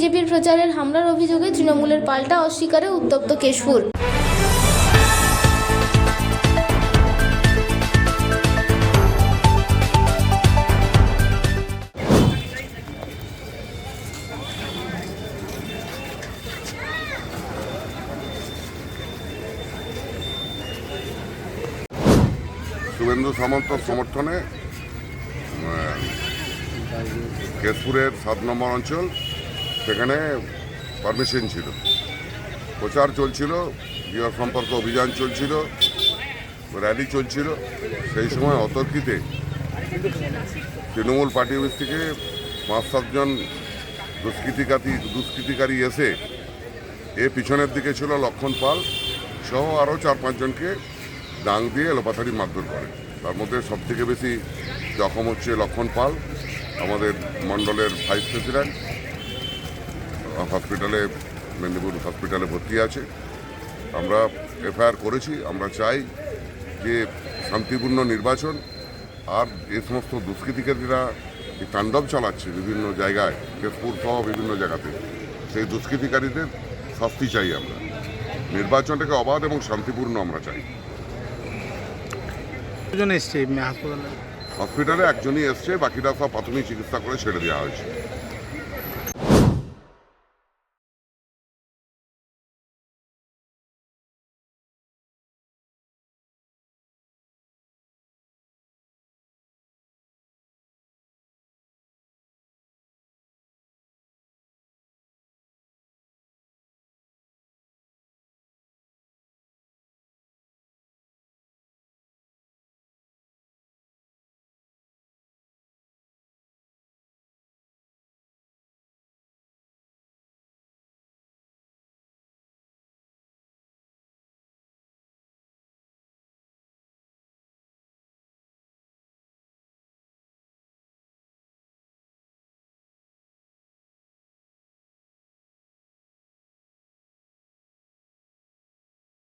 বিজেপির প্রচারের হামলার অভিযোগে তৃণমূলের পাল্টা অস্বীকারে উত্তপ্ত কেশপুর। শুভেন্দু সামন্তর সমর্থনে কেশপুরের 7 নম্বর অঞ্চল, সেখানে পারমিশন ছিল, প্রচার চলছিল, গৃহ সম্পর্ক অভিযান চলছিল, র্যালি চলছিল। সেই সময় অতর্কিতে তৃণমূল পার্টি অফিস থেকে 5-7 জন দুষ্কৃতিকারী এসে পিছনের দিকে ছিল লক্ষণ পাল সহ আরও 4-5 জনকে ডাং দিয়ে এলোপাথারি মারধর করে। তার মধ্যে সবথেকে বেশি জখম হচ্ছে লক্ষণ পাল, আমাদের মণ্ডলের ভাইস প্রেসিডেন্ট, হসপিটালে, মেদিনীপুর হসপিটালে ভর্তি আছে। আমরা এফআইআর করেছি। আমরা চাই যে শান্তিপূর্ণ নির্বাচন, আর এই সমস্ত দুষ্কৃতিকারীরা তাণ্ডব চালাচ্ছে বিভিন্ন জায়গায়, কেশপুর সহ বিভিন্ন জায়গাতে, সেই দুষ্কৃতিকারীদের শাস্তি চাই। আমরা নির্বাচনটাকে অবাধ এবং শান্তিপূর্ণ আমরা চাই। এসছে হাসপাতালে, হসপিটালে একজনই এসছে, বাকিরা সব প্রাথমিক চিকিৎসা করে ছেড়ে দেওয়া হয়েছে।